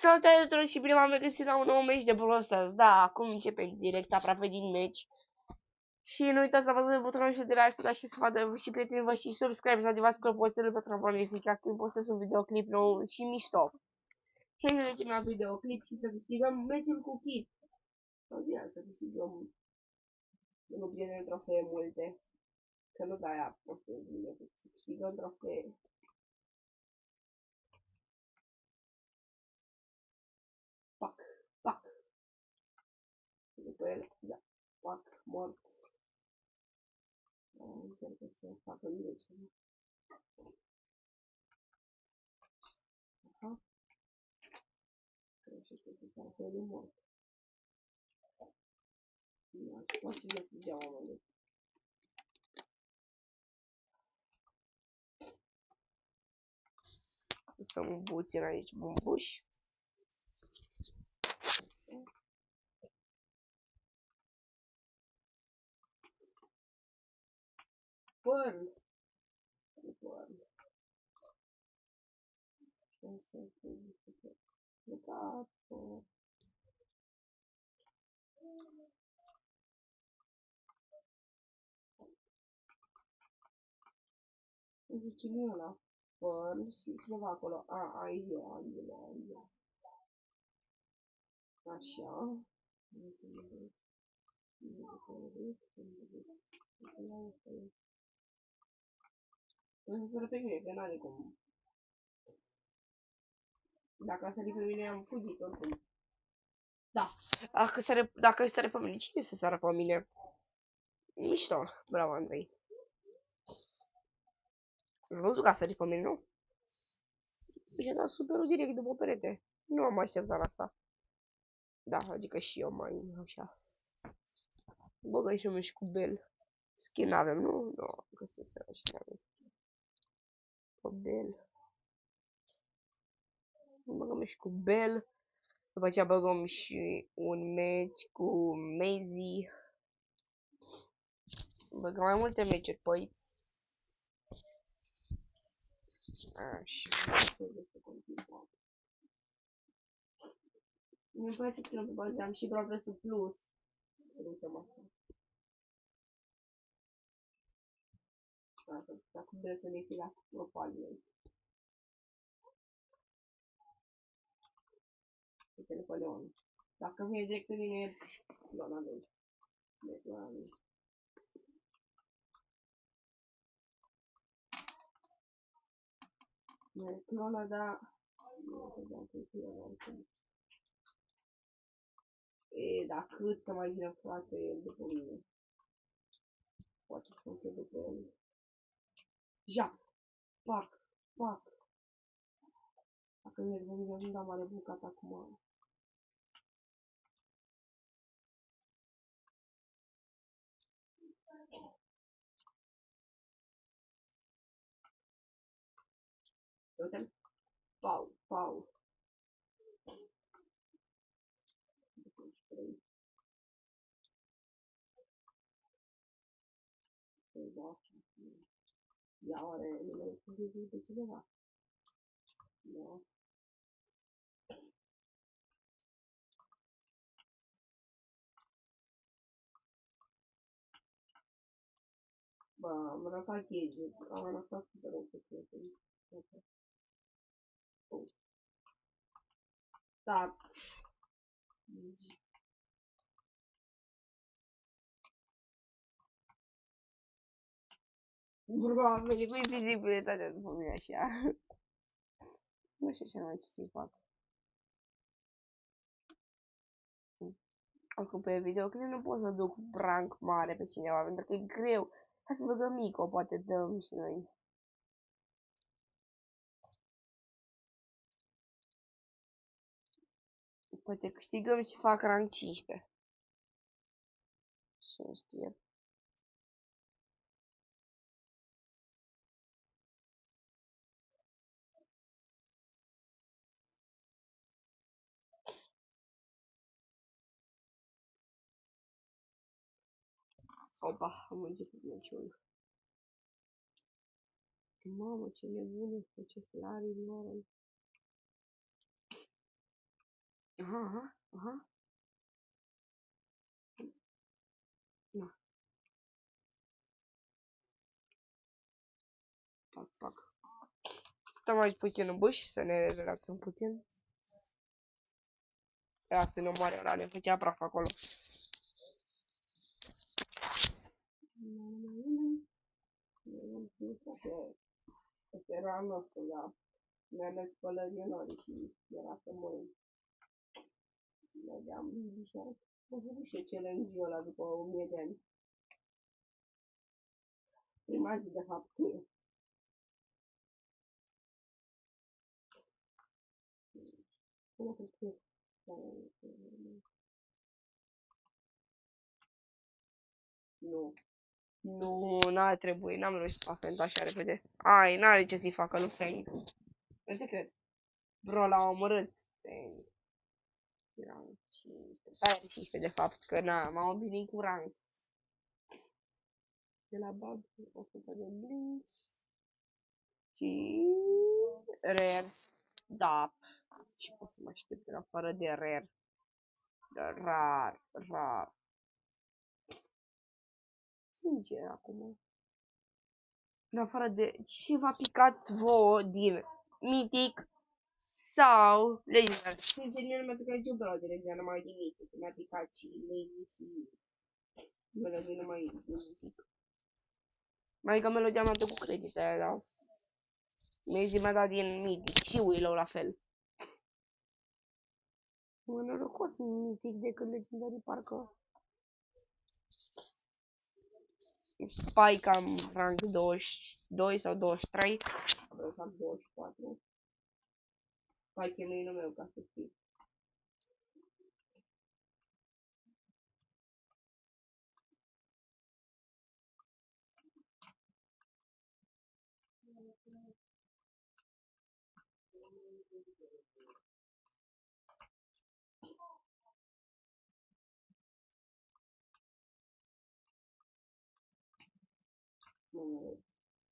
Salutare tuturor și bine m-am regăsit la un nou meci de Brawl Stars. Da, acum începem direct aproape din meci. Și nu uitați să apăsați butonul și de like, să dați și să vadă și prietenii voștri și subscribe, să activați clopoțelul pentru a vă notifica când postez un videoclip nou și mișto. Și ne vedem la videoclip și să câștigăm meciul cu Kit. Sau bine, să câștigăm nu bine trofee multe. Că nu de-aia postez bine, să câștigăm trofee. Pac, pac. După el, da, pac, mort. Încerc să facă meci. Aha. Cred că se facă mort. Poate să degeaba mă duc. Stăm puțin aici, bumbuși. Păr. Păr. Ce să fie? Plecat, păr. Zice ăla. Păr și ceva acolo. A, aici e, aici. Așa. Nu se pe mine, că n-are cum. Dacă a sărit pe mine, am fugit oricum. Da. Dacă sare pe mine, cine să sară pe mine? Mișto. Bravo, Andrei. Ați văzut că a sărit pe mine, nu? Și-a dat superul direct după perete. Nu am așteptat asta. Da, adică și eu mai așa. Băgă și eu și cu Bell. Skin avem, nu? Nu, că să se și avem. Cu Bell. Băgăm și cu Bell. După aceea băgăm și un match cu Maisie. Băgăm mai multe meciuri, păi. Așa, trebuie să continuăm. Mi-mi place că nu băgăm și Progresul Plus. Să nu uităm asta. Dacă vreți să ne fi la propagine. Uite-le pe Leon. Dacă vine direct pe mine, doamna lui. Doamna lui. Clona, da. Nu vedeam că e clona oricum. E, da, cât să mai vină frate el după mine. Poate să mă după el. Ja! Pac! Pac! Dacă vine după mine, nu dau mare bucat acum. Uite-l. Pau! Pau! 23. Ia oare numele să fie de cineva? Da. Bă, am arătat Gage, am arătat super rău pe prieteni. Da. Probabil cu vizibilitatea după mine așa. Nu știu ce mai ce să-i fac. Oricum pe videoclip nu pot să duc prank mare pe cineva, pentru că e greu. Hai să băgăm mică, poate dăm și noi. Poate câștigăm și fac rank 15. Cine știe. Opa, am început meciul. Mamă, ce nebun este acest Larry Lauren. Aha, aha, aha. Na, pac, pac. Stăm aici puțin în buș, să ne relaxăm puțin. Ia să nu moare ăla, ne făcea praf acolo. Asta era al nostru, da. Ne-a mers pălărie și era să mărim. Mergeam bișoară. Am făcut și challenge-ul ăla după 1000 de ani. Prima zi, de fapt. Cum să scrie? Nu. Nu, n-ar trebui, n-am reușit să fac fent așa repede. Ai, n-are ce să-i facă lui Feng. Nu te cred. Bro, l-a omorât. Feng. Era 15. Aia 15 de fapt, că m-am obișnuit cu rang. De la Bab, 100 de blink. Și... Rare. Da. Ce pot să mă aștept în afară de rare? De rar, rar. Sincer, acum. În afară de ce v-a picat vouă din Mythic sau Legendary. Sincer, mie nu mi-a picat niciodată de Legendary, numai din Mythic. Mi-a picat și Lazy și Melody numai din Mythic. Mai că Melodia mi-a dat cu credite aia, da. Lazy mi-a dat din Mythic și Willow la fel. Mă norocos Mythic decât Legendary, parcă. Spike am rank 22 sau 23. Vreau să am 24. Spike e main-ul meu, ca să știi.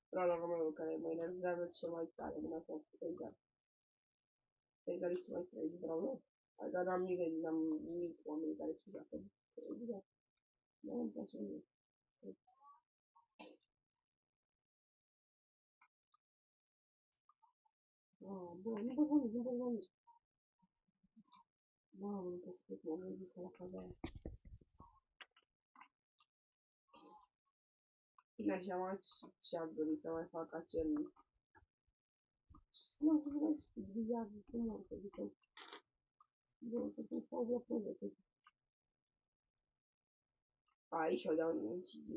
Rolul meu care mă enervează cel mai tare din asta exact. Exact și mai tare din rolul. Adică n-am nimic cu oamenii care se joacă. Exact. Nu îmi place nimic. Bă, nu poți vorbi, nu poți vorbi. Mamă, nu pot să cred că m-am gândit la faza aia. Așa mă, ce-ar dori să mai fac acel... Nu am să mai știu, bizar, frumos, adică... Bă, să cum stau de proiect. Aici o dau în CG.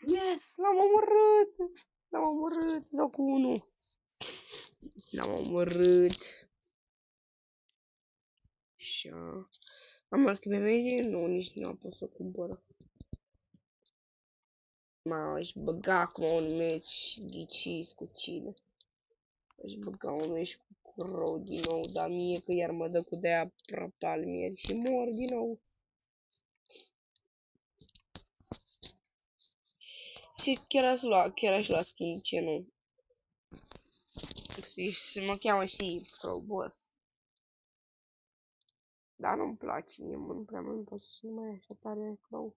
Yes! L-am omorât! L-am omorât! Locul 1! L-am omorât! Așa... Am mai schimbat medii? Nu, nici nu am pus să cumpăr. Aș băga acum un meci ghiciți cu cine. Aș băga un meci cu Crow din nou, dar mie că iar mă dă cu de-aia palmieri și mor din nou. Și chiar aș lua skin, ce nu. Și mă cheamă și Crow Boss. Dar nu-mi place, mie nu prea mă place și nu mai e așa tare Crow.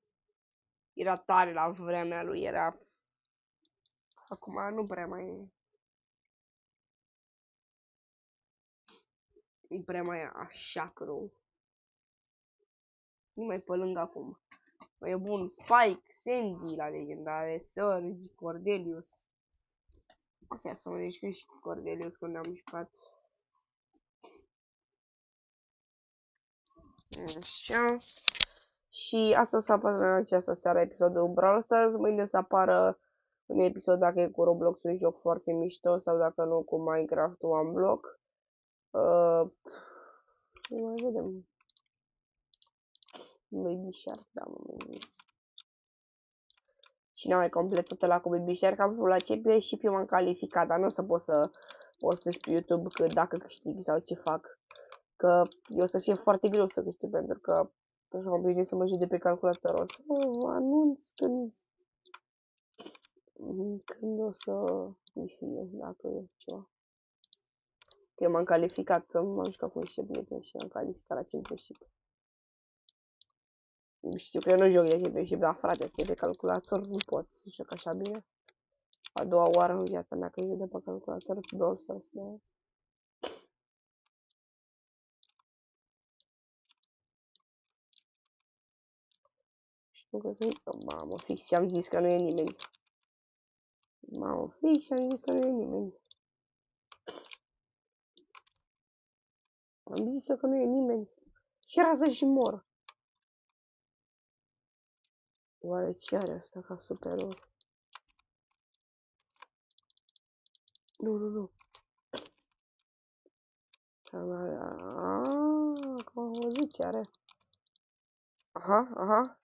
Era tare la vremea lui, era... Acum nu prea mai e. Nu prea mai e așa Crow. Nu mai pe lângă acum. Mai e bun Spike, Sandy la legendare, Surge, Cordelius. Ok, să mă mișcă și cu Cordelius când ne-am mișcat. Așa. Și asta o să apară în această seară episodul Brawl Stars. Mâine o să apară un episod dacă e cu Roblox, un joc foarte mișto sau dacă nu cu Minecraft One Block. Mai vedem. Baby Shark, da, m-am zis. Și n-am mai completat ăla cu Baby Shark, am făcut la CP și pe m-am calificat, dar nu o să pot să postez pe YouTube că dacă câștig sau ce fac. Că o să fie foarte greu să câștig pentru că o să mă obișnuit să mă joc de pe calculator. O să anunț când Când o să fie, dacă e ceva. Că eu m-am calificat, m-am jucat cu niște prieteni și am calificat la Championship. Știu că eu nu joc de Championship, dar frate, scrie pe calculator, nu pot să joc așa bine. A doua oară în viața mea că joc de pe calculator, Brawl Stars, da. Știu că mamă, fix și am zis că nu e nimeni. Mamă, fix și am zis că nu e nimeni. Am zis eu că nu e nimeni. Și era să și mor. Oare ce are asta ca superul? Nu. Că am auzit ce are. Aha.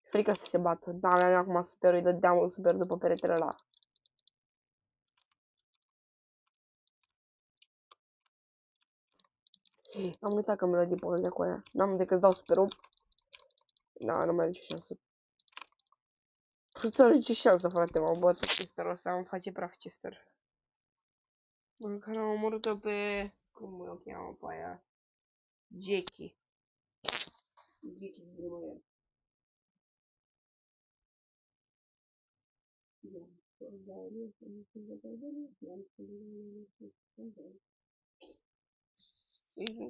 Frică să se bată. Da, mi-am acum superul, îi dădeam un super după peretele ăla. Am uitat că melodie poză cu aia. N-am decât să dau superul. Da, nu mai are nicio șansă. Nu are nicio șansă, frate, m-am bătut Chester ăsta, îmi face praf Chester. În care am omorât-o pe... Cum o cheamă pe aia? Jackie. Jackie Bruno.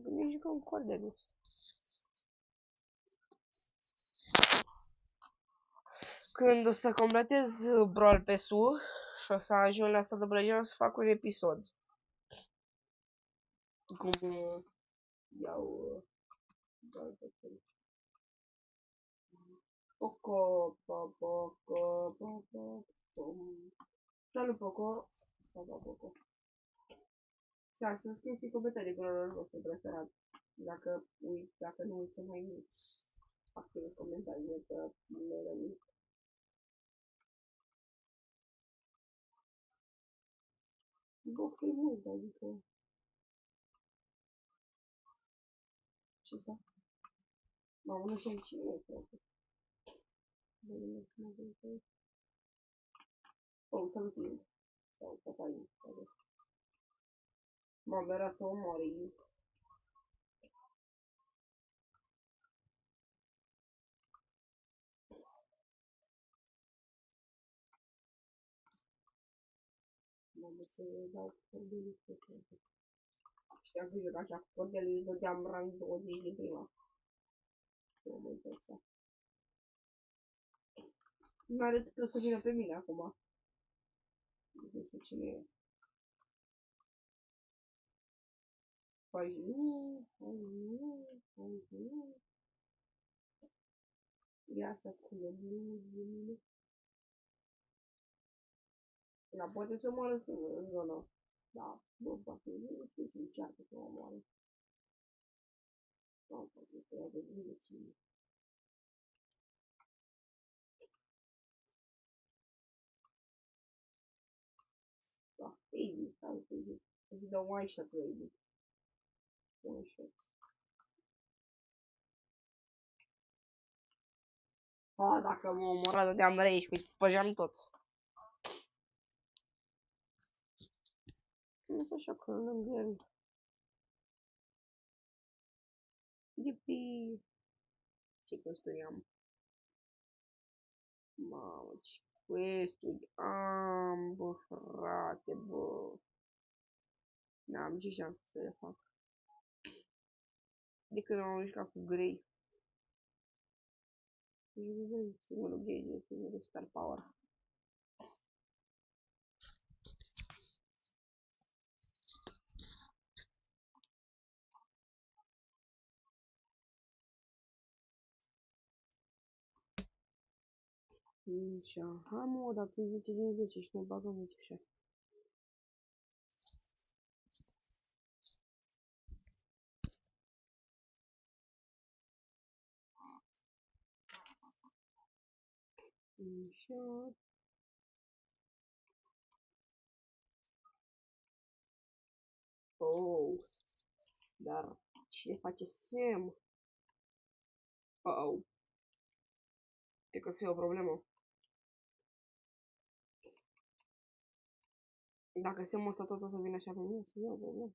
Nici jucăm Cordelius. Când o să completez Brawl Pass-ul și o să ajung la Stat de Blăgea, o să fac un episod. Cum iau Brawl Pass-ul. Poco. Salut, Poco. Poco. Să scrieți comentarii cu rolul vostru preferat. Dacă nu uiți să mai activez comentariile, că le rămân. Bă, că e mult, adică... Ce asta? Mamă, nu știu cine e, frate. Oh, salut, Iu. Sau Papai. Mamă, era să omoare Iu. Mamă, să dau Cordelius pe frate. Știam că joc așa cu Cordelius, dădeam rang 20 din prima. Nu mă interesa. Nu are decât să vină pe mine acum. Nu știu cine e. Păi nu. Ia să ascultă bine. Da, poate să moară singur în zona. Da, bă, poate nu știu să încearcă să mă moară. Sau poate să ia de bine cine. Da, Baby, sau Baby. Îți dă one shot Baby. One shot. A, dacă mă omora, dădeam rage, că spăgeam tot. Nu știu așa că lângă el. Yippee! Ce costuri am? Mamă, ce quest-uri am, bă, frate, bă. N-am ce șansă să le fac. De când am jucat cu Grey. Singurul Grey e singurul Star Power. Așa, am o dată 10 din 10 și mă bagă nici așa. Așa. Oh, dar ce face Sam? Oh, cred că să fie o problemă. Dacă se mă tot o să vină așa pe mine, să iau, nu.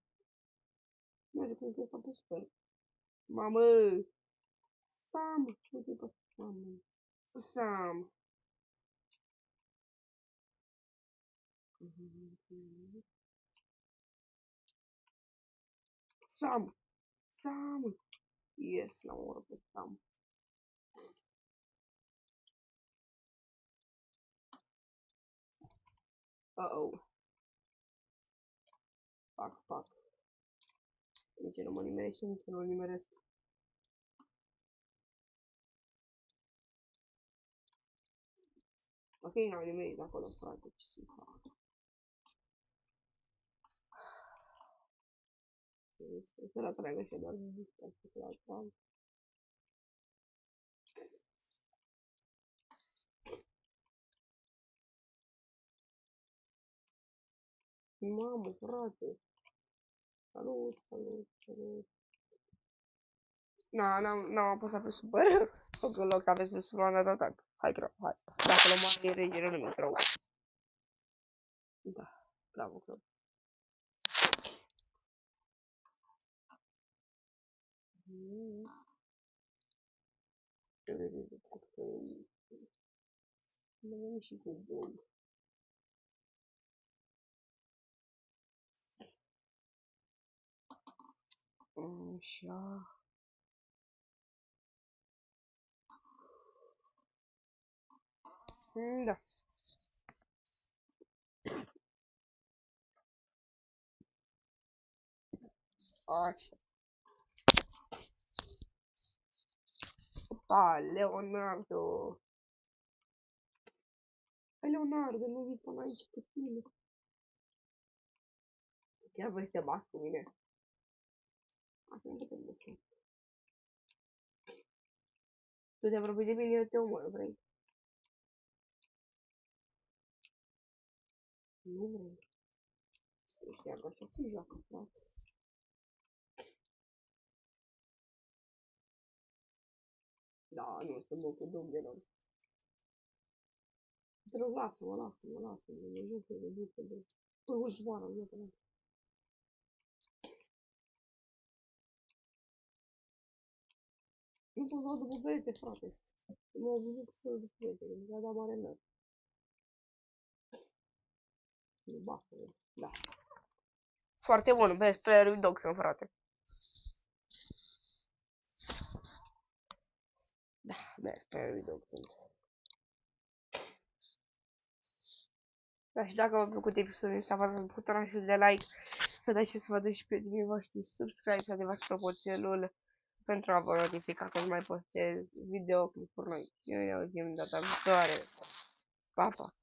Merge cum că ăsta pe super. Mamă! Sam! Uite pe Sam. Sam! Sam! Sam! Yes, l-am omorât pe Sam. Uh-oh. Fac. Nici nu mă nimerește, nici nu-l nimeresc. Ok, n-am nimerit acolo, frate, ce să fac? Să la trag așa doar distanță cu la trag. Mamă, frate! Salut. N-am apăsat pe super. În loc să aveți pe super, am dat atac. Hai, crău, hai. Dacă l-am mai regere nimic rău. Da, bravo, crău. Nu am și cu dog. Așa. Da. Așa. Opa, Leonardo. Hai, Leonardo, nu vii până aici cu tine. Chiar vrei să te bați cu mine? Asta nu te duce. Tu te apropii de mine, eu te omor, vrei? Nu vrei. Ești chiar așa cum joacă, frate. Da, nu, să mă cu dog de rău. Te rog, lasă-mă, nu joc eu de ducă de... Păi, uite, doar, uite, nu pot să văd după perete, frate. Nu am văzut să după perete, mi-a dat mare mers. Nu, bafă, da. Foarte bun, best player lui Dogson, frate. Da, best player lui Dogson. Da, și dacă v-a plăcut episodul ăsta, vă dați butonul de like, să dați și să vă dați și prietenii voștri subscribe, să activați clopoțelul pentru a vă notifica când mai postez videoclipuri noi. Eu ne auzim data viitoare. Pa, pa!